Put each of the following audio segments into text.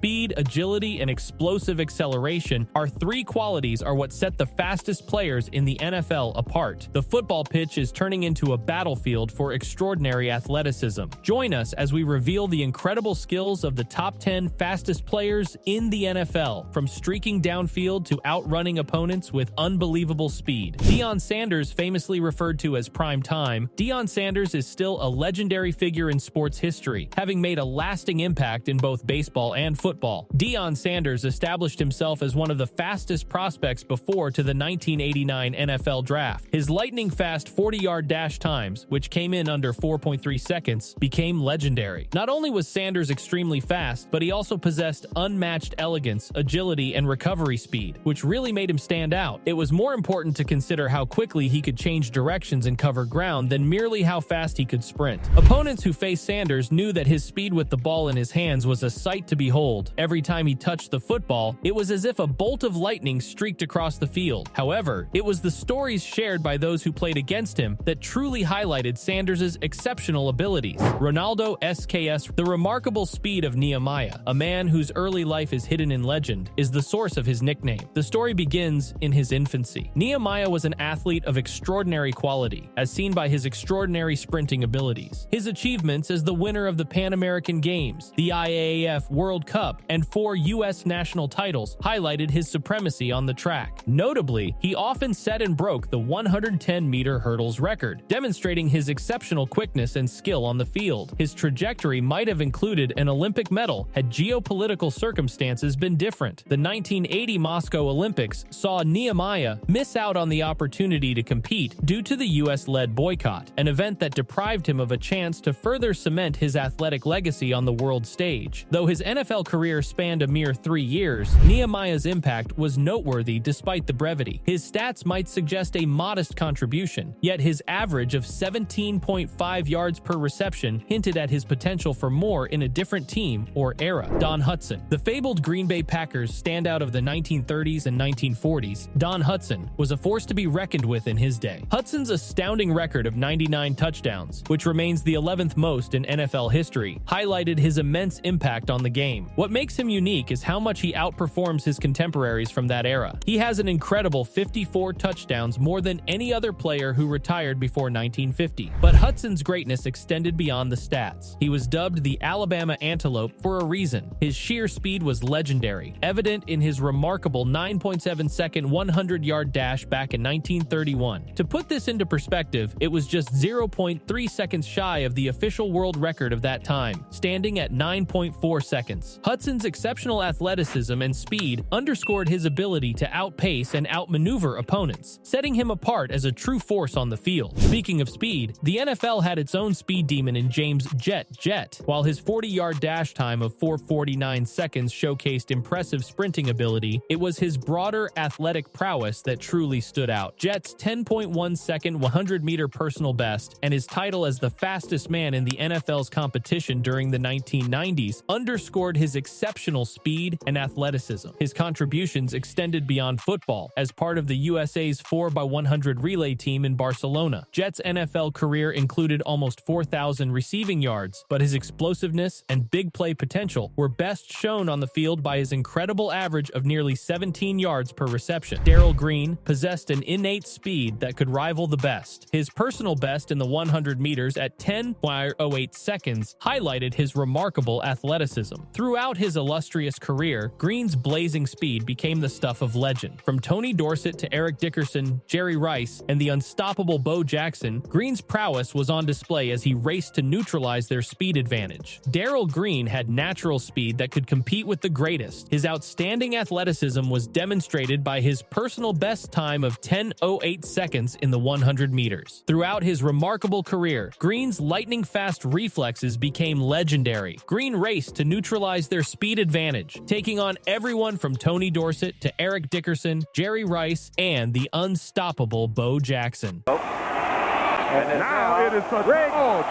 Speed, agility, and explosive acceleration are three qualities are what set the fastest players in the NFL apart. The football pitch is turning into a battlefield for extraordinary athleticism. Join us as we reveal the incredible skills of the top 10 fastest players in the NFL, from streaking downfield to outrunning opponents with unbelievable speed. Deion Sanders, famously referred to as prime time, Deion Sanders is still a legendary figure in sports history, having made a lasting impact in both baseball and football. Deion Sanders established himself as one of the fastest prospects before to the 1989 NFL Draft. His lightning-fast 40-yard dash times, which came in under 4.3 seconds, became legendary. Not only was Sanders extremely fast, but he also possessed unmatched elegance, agility, and recovery speed, which really made him stand out. It was more important to consider how quickly he could change directions and cover ground than merely how fast he could sprint. Opponents who faced Sanders knew that his speed with the ball in his hands was a sight to behold. Every time he touched the football, it was as if a bolt of lightning streaked across the field. However, it was the stories shared by those who played against him that truly highlighted Sanders' exceptional abilities. Ronaldo SKS, the remarkable speed of Nehemiah, a man whose early life is hidden in legend, is the source of his nickname. The story begins in his infancy. Nehemiah was an athlete of extraordinary quality, as seen by his extraordinary sprinting abilities. His achievements as the winner of the Pan American Games, the IAAF World Cup, and 4 U.S. national titles highlighted his supremacy on the track. Notably, he often set and broke the 110-meter hurdles record, demonstrating his exceptional quickness and skill on the field. His trajectory might have included an Olympic medal had geopolitical circumstances been different. The 1980 Moscow Olympics saw Nehemiah miss out on the opportunity to compete due to the U.S.-led boycott, an event that deprived him of a chance to further cement his athletic legacy on the world stage. Though his NFL career spanned a mere 3 years, Nehemiah's impact was noteworthy despite the brevity. His stats might suggest a modest contribution, yet his average of 17.5 yards per reception hinted at his potential for more in a different team or era. Don Hutson. The fabled Green Bay Packers standout of the 1930s and 1940s, Don Hutson was a force to be reckoned with in his day. Hutson's astounding record of 99 touchdowns, which remains the 11th most in NFL history, highlighted his immense impact on the game. What makes him unique is how much he outperforms his contemporaries from that era. He has an incredible 54 touchdowns, more than any other player who retired before 1950. But Hutson's greatness extended beyond the stats. He was dubbed the Alabama Antelope for a reason. His sheer speed was legendary, evident in his remarkable 9.7-second 100-yard dash back in 1931. To put this into perspective, it was just 0.3 seconds shy of the official world record of that time, standing at 9.4 seconds. Hutson's exceptional athleticism and speed underscored his ability to outpace and outmaneuver opponents, setting him apart as a true force on the field. Speaking of speed, the NFL had its own speed demon in James Jett. While his 40-yard dash time of 4:49 seconds showcased impressive sprinting ability, it was his broader athletic prowess that truly stood out. Jett's 10.1-second 100-meter personal best and his title as the fastest man in the NFL's competition during the 1990s underscored his exceptional speed and athleticism. His contributions extended beyond football. As part of the USA's 4x100 relay team in Barcelona, Jett's NFL career included almost 4,000 receiving yards, but his explosiveness and big play potential were best shown on the field by his incredible average of nearly 17 yards per reception. Darrell Green possessed an innate speed that could rival the best. His personal best in the 100 meters at 10.08 seconds highlighted his remarkable athleticism. Throughout his illustrious career, Green's blazing speed became the stuff of legend. From Tony Dorsett to Eric Dickerson, Jerry Rice, and the unstoppable Bo Jackson, Green's prowess was on display as he raced to neutralize their speed advantage. Darrell Green had natural speed that could compete with the greatest. His outstanding athleticism was demonstrated by his personal best time of 10.08 seconds in the 100 meters. Throughout his remarkable career, Green's lightning-fast reflexes became legendary. Green raced to neutralize their speed advantage, taking on everyone from Tony Dorsett to Eric Dickerson, Jerry Rice, and the unstoppable Bo Jackson. And now it is a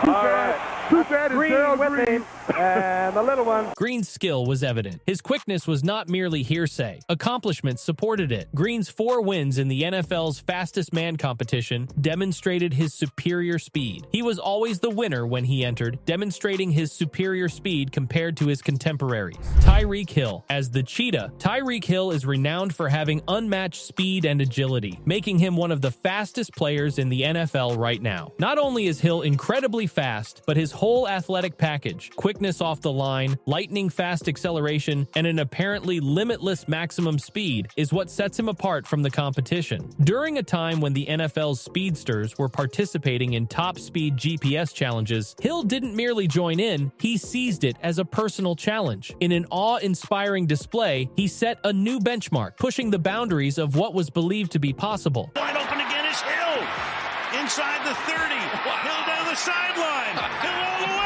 too bad. Green with him, and the little one. Green's skill was evident. His quickness was not merely hearsay. Accomplishments supported it. Green's 4 wins in the NFL's fastest man competition demonstrated his superior speed. He was always the winner when he entered, demonstrating his superior speed compared to his contemporaries. Tyreek Hill. As the Cheetah, Tyreek Hill is renowned for having unmatched speed and agility, making him one of the fastest players in the NFL right now. Not only is Hill incredibly fast, but his whole athletic package, quickness off the line, lightning-fast acceleration, and an apparently limitless maximum speed is what sets him apart from the competition. During a time when the NFL's speedsters were participating in top-speed GPS challenges, Hill didn't merely join in, he seized it as a personal challenge. In an awe-inspiring display, he set a new benchmark, pushing the boundaries of what was believed to be possible. Wide open again is Hill. Inside the 30. Hill down the sideline. Hill all the way.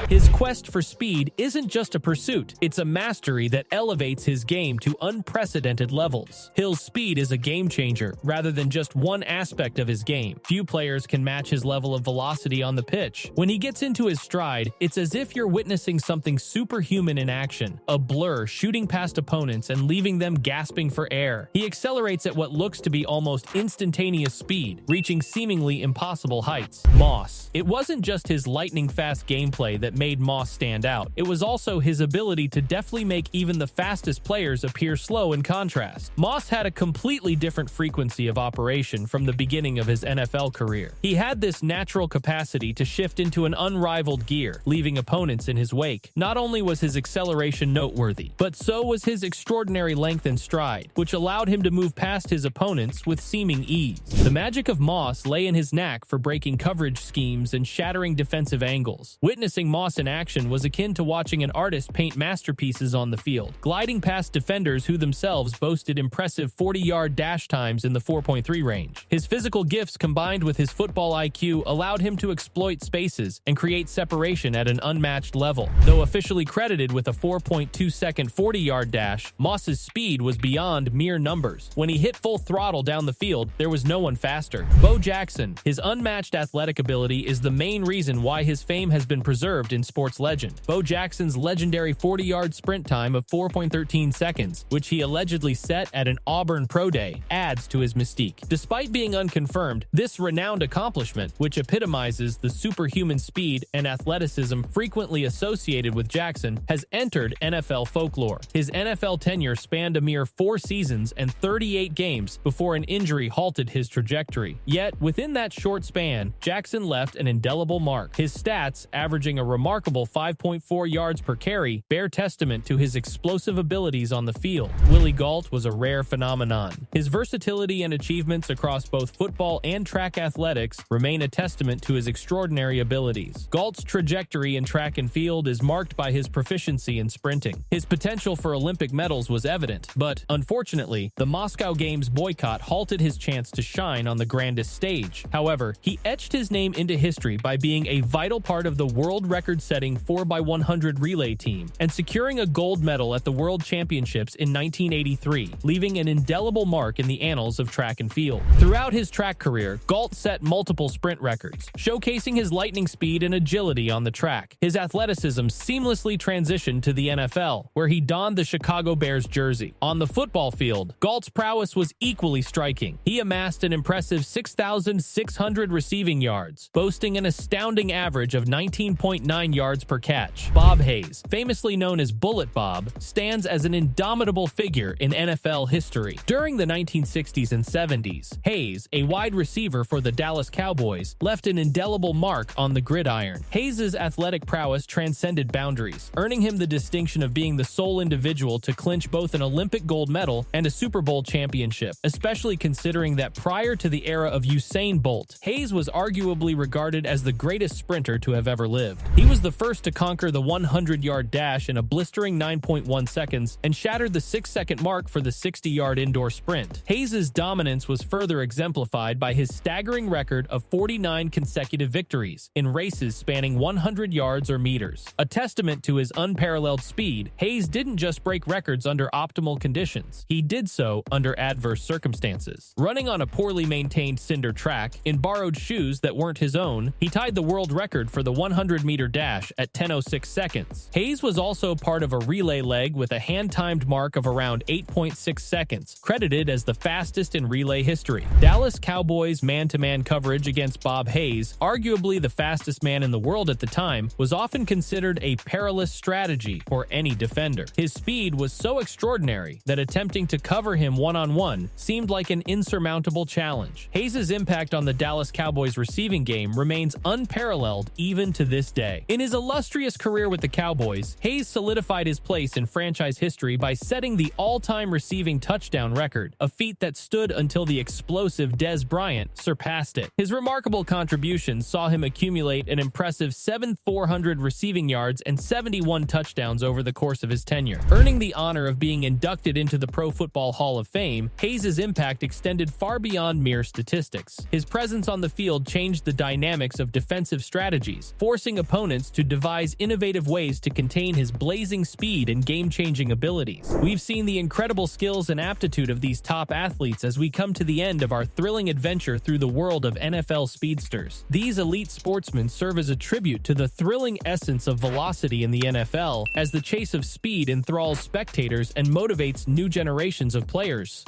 His quest for speed isn't just a pursuit, it's a mastery that elevates his game to unprecedented levels. Hill's speed is a game changer, rather than just one aspect of his game. Few players can match his level of velocity on the pitch. When he gets into his stride, it's as if you're witnessing something superhuman in action, a blur shooting past opponents and leaving them gasping for air. He accelerates at what looks to be almost instantaneous speed, reaching seemingly impossible heights. Moss. It wasn't just his lightning-fast gameplay that made Moss stand out. It was also his ability to deftly make even the fastest players appear slow in contrast. Moss had a completely different frequency of operation from the beginning of his NFL career. He had this natural capacity to shift into an unrivaled gear, leaving opponents in his wake. Not only was his acceleration noteworthy, but so was his extraordinary length and stride, which allowed him to move past his opponents with seeming ease. The magic of Moss lay in his knack for breaking coverage schemes and shattering defensive angles. Witnessing Moss in action was akin to watching an artist paint masterpieces on the field, gliding past defenders who themselves boasted impressive 40-yard dash times in the 4.3 range. His physical gifts combined with his football IQ allowed him to exploit spaces and create separation at an unmatched level. Though officially credited with a 4.2-second 40-yard dash, Moss's speed was beyond mere numbers. When he hit full throttle down the field, there was no one faster. Bo Jackson. His unmatched athletic ability is the main reason why his fame has been preserved in sports legend. Bo Jackson's legendary 40-yard sprint time of 4.13 seconds, which he allegedly set at an Auburn Pro Day, adds to his mystique. Despite being unconfirmed, this renowned accomplishment, which epitomizes the superhuman speed and athleticism frequently associated with Jackson, has entered NFL folklore. His NFL tenure spanned a mere 4 seasons and 38 games before an injury halted his trajectory. Yet, within that short span, Jackson left an indelible mark. His stats, averaging a remarkable 5.4 yards per carry, bear testament to his explosive abilities on the field. Willie Gault was a rare phenomenon. His versatility and achievements across both football and track athletics remain a testament to his extraordinary abilities. Gault's trajectory in track and field is marked by his proficiency in sprinting. His potential for Olympic medals was evident, but unfortunately, the Moscow Games boycott halted his chance to shine on the grandest stage. However, he etched his name into history by being a vital part of the world record-setting 4x100 relay team and securing a gold medal at the World Championships in 1983, leaving an indelible mark in the annals of track and field. Throughout his track career, Gault set multiple sprint records, showcasing his lightning speed and agility on the track. His athleticism seamlessly transitioned to the NFL, where he donned the Chicago Bears jersey. On the football field, Gault's prowess was equally striking. He amassed an impressive 6,600 receiving yards, boasting an astounding average of 19.9 yards per catch. Bob Hayes, famously known as Bullet Bob, stands as an indomitable figure in NFL history. During the 1960s and 70s, Hayes, a wide receiver for the Dallas Cowboys, left an indelible mark on the gridiron. Hayes's athletic prowess transcended boundaries, earning him the distinction of being the sole individual to clinch both an Olympic gold medal and a Super Bowl championship, especially considering that prior to the era of Usain Bolt, Hayes was arguably regarded as the greatest sprinter to have ever lived. He was was the first to conquer the 100-yard dash in a blistering 9.1 seconds and shattered the 6-second mark for the 60-yard indoor sprint. Hayes' dominance was further exemplified by his staggering record of 49 consecutive victories in races spanning 100 yards or meters. A testament to his unparalleled speed, Hayes didn't just break records under optimal conditions. He did so under adverse circumstances. Running on a poorly maintained cinder track, in borrowed shoes that weren't his own, he tied the world record for the 100-meter dash at 10:06 seconds. Hayes was also part of a relay leg with a hand-timed mark of around 8.6 seconds, credited as the fastest in relay history. Dallas Cowboys' man-to-man coverage against Bob Hayes, arguably the fastest man in the world at the time, was often considered a perilous strategy for any defender. His speed was so extraordinary that attempting to cover him one-on-one seemed like an insurmountable challenge. Hayes' impact on the Dallas Cowboys receiving game remains unparalleled even to this day. In his illustrious career with the Cowboys, Hayes solidified his place in franchise history by setting the all-time receiving touchdown record, a feat that stood until the explosive Dez Bryant surpassed it. His remarkable contributions saw him accumulate an impressive 7,400 receiving yards and 71 touchdowns over the course of his tenure. Earning the honor of being inducted into the Pro Football Hall of Fame, Hayes' impact extended far beyond mere statistics. His presence on the field changed the dynamics of defensive strategies, forcing opponents to devise innovative ways to contain his blazing speed and game-changing abilities. We've seen the incredible skills and aptitude of these top athletes as we come to the end of our thrilling adventure through the world of NFL speedsters. These elite sportsmen serve as a tribute to the thrilling essence of velocity in the NFL, as the chase of speed enthralls spectators and motivates new generations of players.